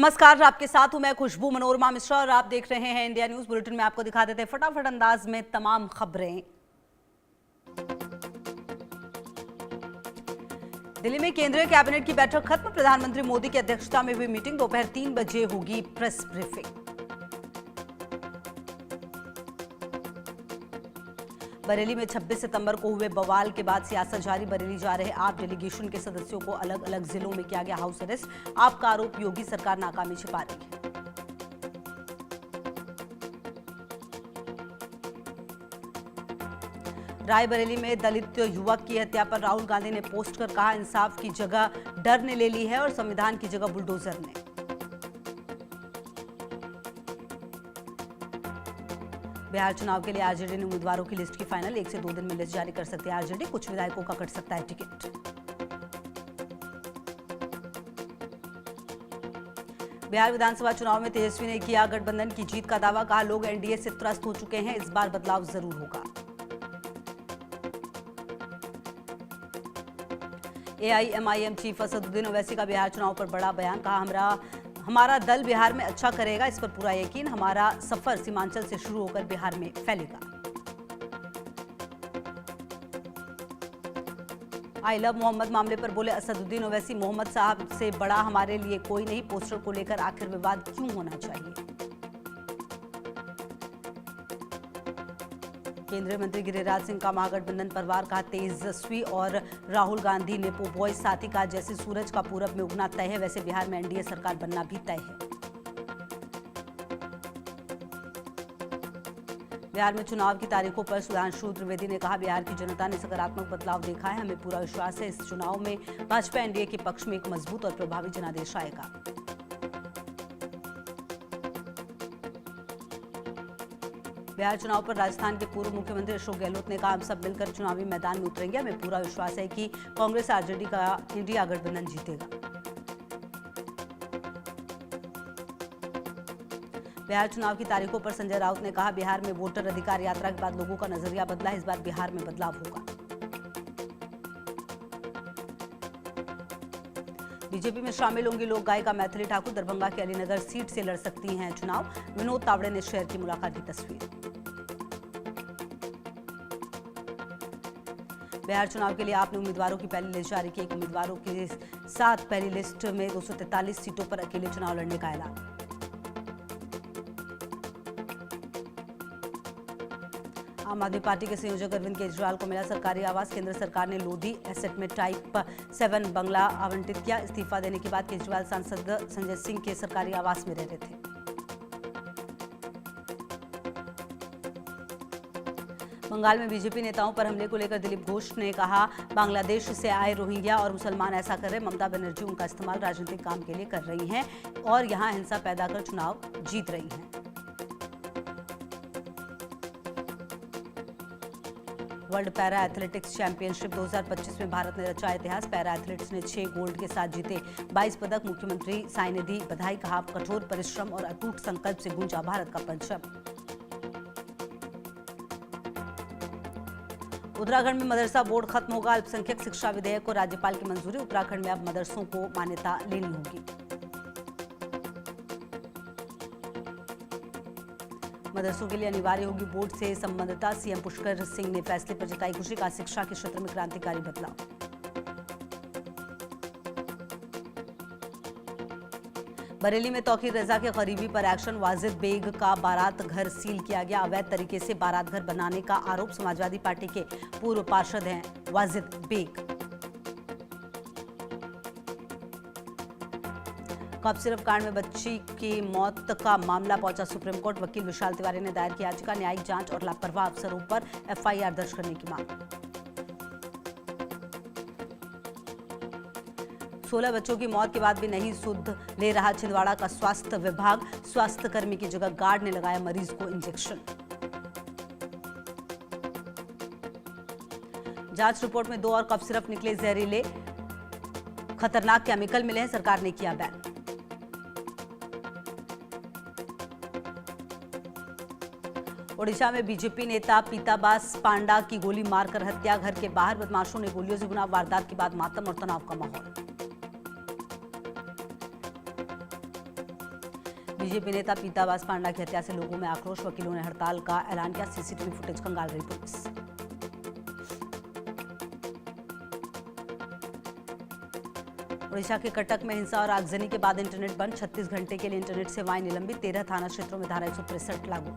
नमस्कार, आपके साथ हूं मैं खुशबू मनोरमा मिश्रा और आप देख रहे हैं इंडिया न्यूज बुलेटिन में। आपको दिखा देते हैं फटाफट अंदाज में तमाम खबरें। दिल्ली में केंद्रीय कैबिनेट की बैठक खत्म। प्रधानमंत्री मोदी की अध्यक्षता में हुई मीटिंग। दोपहर 3 बजे होगी प्रेस ब्रीफिंग। बरेली में 26 सितंबर को हुए बवाल के बाद सियासत जारी। बरेली जा रहे आप डेलीगेशन के सदस्यों को अलग अलग जिलों में किया गया हाउस अरेस्ट। आप का आरोप, योगी सरकार नाकामी छिपा रही है। रायबरेली में दलित युवक की हत्या पर राहुल गांधी ने पोस्ट कर कहा, इंसाफ की जगह डर ने ले ली है और संविधान की जगह बुलडोजर ने। बिहार चुनाव के लिए आरजेडी ने उम्मीदवारों की लिस्ट की फाइनल। 1 से 2 दिन में लिस्ट जारी कर सकती है आरजेडी। कुछ विधायकों का कट सकता है टिकट। बिहार विधानसभा चुनाव में तेजस्वी ने किया गठबंधन की जीत का दावा। कहा, लोग एनडीए से त्रस्त हो चुके हैं, इस बार बदलाव जरूर होगा। एआईएमआईएम चीफ असदुद्दीन ओवैसी का बिहार चुनाव पर बड़ा बयान। कहा, हमारा दल बिहार में अच्छा करेगा, इस पर पूरा यकीन। हमारा सफर सीमांचल से शुरू होकर बिहार में फैलेगा। आई लव मोहम्मद मामले पर बोले असदुद्दीन ओवैसी, मोहम्मद साहब से बड़ा हमारे लिए कोई नहीं। पोस्टर को लेकर आखिर विवाद क्यों होना चाहिए। केंद्रीय मंत्री गिरिराज सिंह का महागठबंधन पर वार। कहा, तेजस्वी और राहुल गांधी ने बॉयज साथी का जैसे सूरज का पूरब में उगना तय है, वैसे बिहार में एनडीए सरकार बनना भी तय है। बिहार में चुनाव की तारीखों पर सुधांशु त्रिवेदी ने कहा, बिहार की जनता ने सकारात्मक बदलाव देखा है। हमें पूरा विश्वास है, इस चुनाव में भाजपा एनडीए के पक्ष में एक मजबूत और प्रभावी जनादेश आएगा। बिहार चुनाव पर राजस्थान के पूर्व मुख्यमंत्री अशोक गहलोत ने कहा, हम सब मिलकर चुनावी मैदान में उतरेंगे। हमें पूरा विश्वास है कि कांग्रेस आरजेडी का इंडिया गठबंधन जीतेगा। बिहार चुनाव की तारीखों पर संजय राउत ने कहा, बिहार में वोटर अधिकार यात्रा के बाद लोगों का नजरिया बदला है, इस बार बिहार में बदलाव होगा। बीजेपी में शामिल होंगी लोक गायिका मैथिली ठाकुर। दरभंगा के अलीनगर सीट से लड़ सकती हैं चुनाव। विनोद तावड़े ने शेयर की मुलाकात की तस्वीर। बिहार चुनाव के लिए आपने उम्मीदवारों की पहली लिस्ट जारी की। 1 उम्मीदवारों के साथ पहली लिस्ट में 243 सीटों पर अकेले चुनाव लड़ने का ऐलान। आम आदमी पार्टी के संयोजक अरविंद केजरीवाल को मिला सरकारी आवास। केंद्र सरकार ने लोधी एसेट में टाइप 7 बंगला आवंटित किया। इस्तीफा देने के बाद केजरीवाल सांसद संजय सिंह के सरकारी आवास में रह रहे थे। बंगाल में बीजेपी नेताओं पर हमले को लेकर दिलीप घोष ने कहा, बांग्लादेश से आए रोहिंग्या और मुसलमान ऐसा कर रहे। ममता बनर्जी उनका इस्तेमाल राजनीतिक काम के लिए कर रही हैं और यहां हिंसा पैदा कर चुनाव जीत रही हैं। वर्ल्ड पैरा एथलेटिक्स चैंपियनशिप 2025 में भारत ने रचा इतिहास। पैरा एथलीट्स ने 6 गोल्ड के साथ जीते 22 पदक। मुख्यमंत्री साई ने दी बधाई। कहा, कठोर परिश्रम और अटूट संकल्प से गूंजा भारत का परचम। उत्तराखंड में मदरसा बोर्ड खत्म होगा। अल्पसंख्यक शिक्षा विधेयक को राज्यपाल की मंजूरी। उत्तराखंड में अब मदरसों को मान्यता लेनी होगी। मदरसों के लिए अनिवार्य होगी बोर्ड से संबद्धता। सीएम पुष्कर सिंह ने फैसले पर जताई खुशी। का शिक्षा के क्षेत्र में क्रांतिकारी बदलाव। बरेली में तौकीर रजा के करीबी पर एक्शन। वाजिद बेग का बारात घर सील किया गया। अवैध तरीके से बारात घर बनाने का आरोप। समाजवादी पार्टी के पूर्व पार्षद हैं वाजिद बेग। कफ सिरप कांड में बच्ची की मौत का मामला पहुंचा सुप्रीम कोर्ट। वकील विशाल तिवारी ने दायर किया याचिका। न्यायिक जांच और लापरवाह अफसरों पर एफआईआर दर्ज करने की मांग। 16 बच्चों की मौत के बाद भी नहीं सुध ले रहा छिंदवाड़ा का स्वास्थ्य विभाग। स्वास्थ्य कर्मी की जगह गार्ड ने लगाया मरीज को इंजेक्शन। जांच रिपोर्ट में 2 और कफ सिरप निकले जहरीले। खतरनाक केमिकल मिले हैं, सरकार ने किया बैन। ओडिशा में बीजेपी नेता पीताबास पांडा की गोली मारकर हत्या। घर के बाहर बदमाशों ने गोलियों से भुना। वारदात के बाद मातम और तनाव का माहौल। बीजेपी नेता पीतावास पांडा की हत्या से लोगों में आक्रोश, वकीलों ने हड़ताल का ऐलान किया। सीसीटीवी फुटेज खंगाल रही पुलिस। ओडिशा के कटक में हिंसा और आगजनी के बाद इंटरनेट बंद। 36 घंटे के लिए इंटरनेट सेवाएं निलंबित। 13 थाना क्षेत्रों में धारा 163 लागू।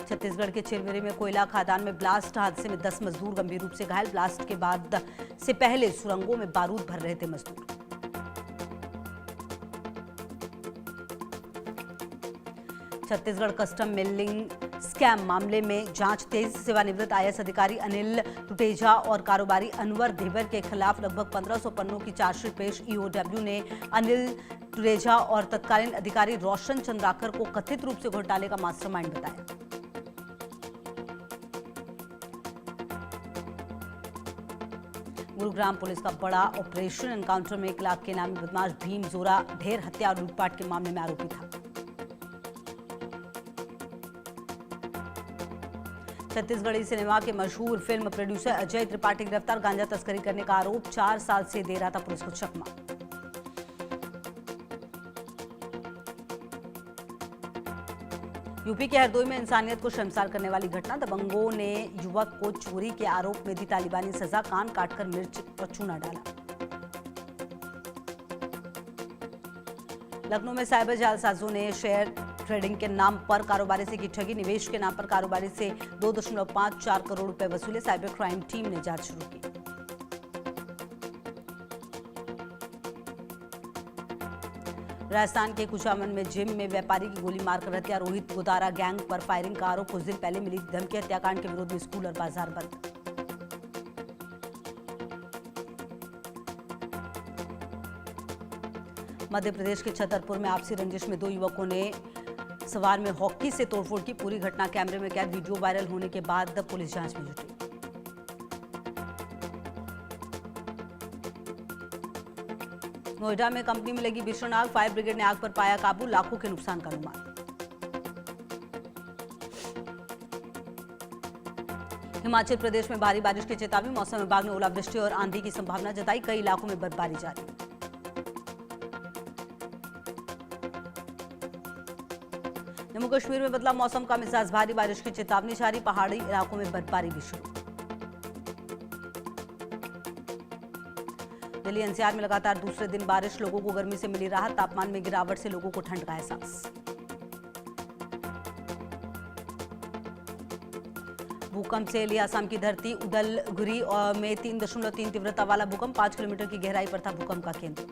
छत्तीसगढ़ के चिरमिरी में कोयला खदान में ब्लास्ट। हादसे में 10 मजदूर गंभीर रूप से घायल। ब्लास्ट के बाद से पहले सुरंगों में बारूद भर रहे थे मजदूर। छत्तीसगढ़ कस्टम मिलिंग स्कैम मामले में जांच तेज। सेवानिवृत्त आईएएस अधिकारी अनिल टुटेजा और कारोबारी अनवर देवर के खिलाफ लगभग 1500 पन्नों की चार्जशीट पेश। ईओडब्ल्यू ने अनिल टुटेजा और तत्कालीन अधिकारी रोशन चंद्राकर को कथित रूप से घोटाले का मास्टरमाइंड बताया। गुरुग्राम पुलिस का बड़ा ऑपरेशन। एनकाउंटर में 1 लाख के नामी बदमाश भीम जोरा ढेर हत्या और लूटपाट के मामले में आरोपी था। छत्तीसगढ़ी सिनेमा के मशहूर फिल्म प्रोड्यूसर अजय त्रिपाठी गिरफ्तार। गांजा तस्करी करने का आरोप। 4 साल से दे रहा था पुलिस को चकमा। यूपी के हरदोई में इंसानियत को शर्मसार करने वाली घटना। दबंगों ने युवक को चोरी के आरोप में दी तालिबानी सजा। कान काटकर मिर्च और चूना डाला। लखनऊ में साइबर जालसाजों ने शेयर ट्रेडिंग के नाम पर कारोबारी से की ठगी। निवेश के नाम पर कारोबारी से 2.54 करोड़ रुपए वसूले। साइबर क्राइम टीम ने जांच शुरू की। राजस्थान के कुचामन में जिम में व्यापारी की गोली मारकर हत्या। रोहित गोदारा गैंग पर फायरिंग का आरोप। कुछ दिन पहले मिली धमकी। हत्याकांड के विरोध में स्कूल और बाजार बंद। मध्य प्रदेश के छतरपुर में आपसी रंजिश में 2 युवकों ने सवार में हॉकी से तोड़फोड़ की। पूरी घटना कैमरे में कैद। वीडियो वायरल होने के बाद पुलिस जांच में जुटी। नोएडा में कंपनी में लगी भीषण आग। फायर ब्रिगेड ने आग पर पाया काबू। लाखों के नुकसान का अनुमान। हिमाचल प्रदेश में भारी बारिश की चेतावनी। मौसम विभाग ने ओलावृष्टि और आंधी की संभावना जताई। कई इलाकों में बर्फबारी जारी। जम्मू कश्मीर में बदला मौसम का मिजाज। भारी बारिश की चेतावनी जारी। पहाड़ी इलाकों में बर्फबारी भी शुरू। दिल्ली एनसीआर में लगातार दूसरे दिन बारिश। लोगों को गर्मी से मिली राहत। तापमान में गिरावट से लोगों को ठंड का एहसास। भूकंप से हिली असम की धरती। उदलगुरी में 3.3 तीव्रता वाला भूकंप। 5 किलोमीटर की गहराई पर था भूकंप का केंद्र।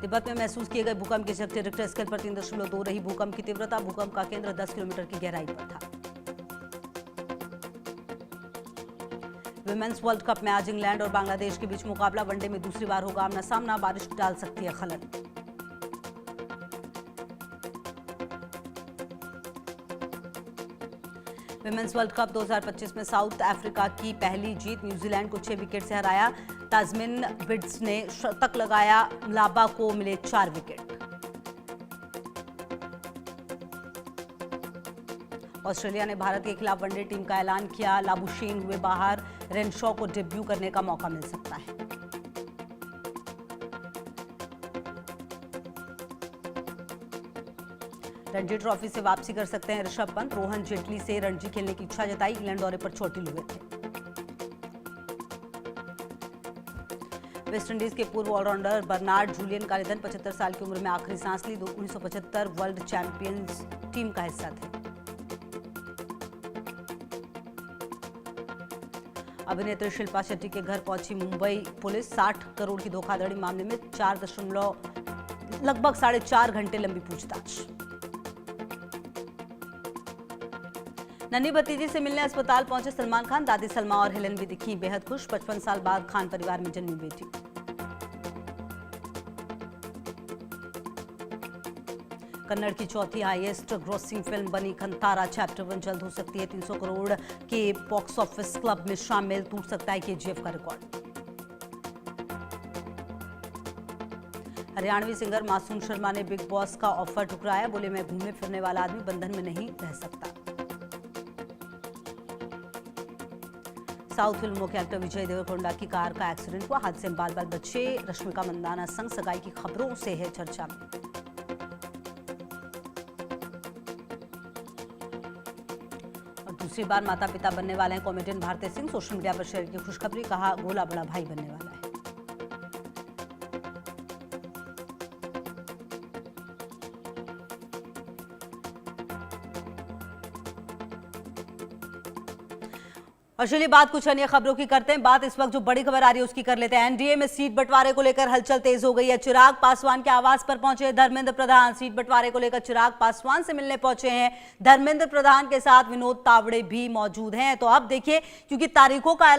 तिब्बत में महसूस किए गए भूकंप की शक्ति रिक्टर स्केल पर 3.2 रही। भूकंप की तीव्रता। भूकंप का केंद्र 10 किलोमीटर की गहराई पर था। विमेंस वर्ल्ड कप में आज इंग्लैंड और बांग्लादेश के बीच मुकाबला। वनडे में दूसरी बार होगा आमना सामना। बारिश डाल सकती है खलल। विमेंस वर्ल्ड कप 2025 में साउथ अफ्रीका की पहली जीत। न्यूजीलैंड को 6 विकेट से हराया। ताजमिन बिड्स ने शतक लगाया। लाबा को मिले 4 विकेट। ऑस्ट्रेलिया ने भारत के खिलाफ वनडे टीम का ऐलान किया। लाबुशेन हुए बाहर। रेनशॉ को डेब्यू करने का मौका मिल सकता है। रणजी ट्रॉफी से वापसी कर सकते हैं ऋषभ पंत। रोहन जेटली से रणजी खेलने की इच्छा जताई। इंग्लैंड दौरे पर चोटिल हुए थे। वेस्टइंडीज के पूर्व ऑलराउंडर बर्नार्ड जूलियन का निधन। 75 साल की उम्र में आखिरी सांस ली। 1975 वर्ल्ड चैंपियंस टीम का हिस्सा थे। अभिनेत्री शिल्पा शेट्टी के घर पहुंची मुंबई पुलिस। 60 करोड़ की धोखाधड़ी मामले में लगभग 4.5 घंटे लंबी पूछताछ। नन्ही भतीजी से मिलने अस्पताल पहुंचे सलमान खान। दादी सलमा और हेलन भी दिखी बेहद खुश। 55 साल बाद खान परिवार में जन्मी बेटी। कन्नड़ की चौथी हाईएस्ट ग्रॉसिंग फिल्म बनी खंतारा। चैप्टर 1 जल्द हो सकती है 300 करोड़ के बॉक्स ऑफिस क्लब में शामिल। टूट सकता है केजीएफ का रिकॉर्ड। हरियाणवी सिंगर मासूम शर्मा ने बिग बॉस का ऑफर ठुकराया। बोले, मैं घूमने फिरने वाला आदमी बंधन में नहीं रह सकता। साउथ फिल्मों के एक्टर विजय देवरकोंडा की कार का एक्सीडेंट हुआ। हादसे में बाल बाल बच्चे। रश्मिका मंदाना संग सगाई की खबरों से है चर्चा में। और दूसरी बार माता पिता बनने वाले हैं comedian Bharti Singh. Social media पर शेयर की खुशखबरी, कहा गोला बड़ा भाई बनने वाला है। और चलिए बात कुछ अन्य खबरों की करते हैं। बात इस वक्त जो बड़ी खबर आ रही है उसकी कर लेते हैं। एनडीए में सीट बंटवारे को लेकर हलचल तेज हो गई है। चिराग पासवान के आवास पर पहुंचे धर्मेंद्र प्रधान। सीट बंटवारे को लेकर चिराग पासवान से मिलने पहुंचे हैं। धर्मेंद्र प्रधान के साथ विनोद तावड़े भी मौजूद हैं। तो अब देखिए, क्योंकि तारीखों का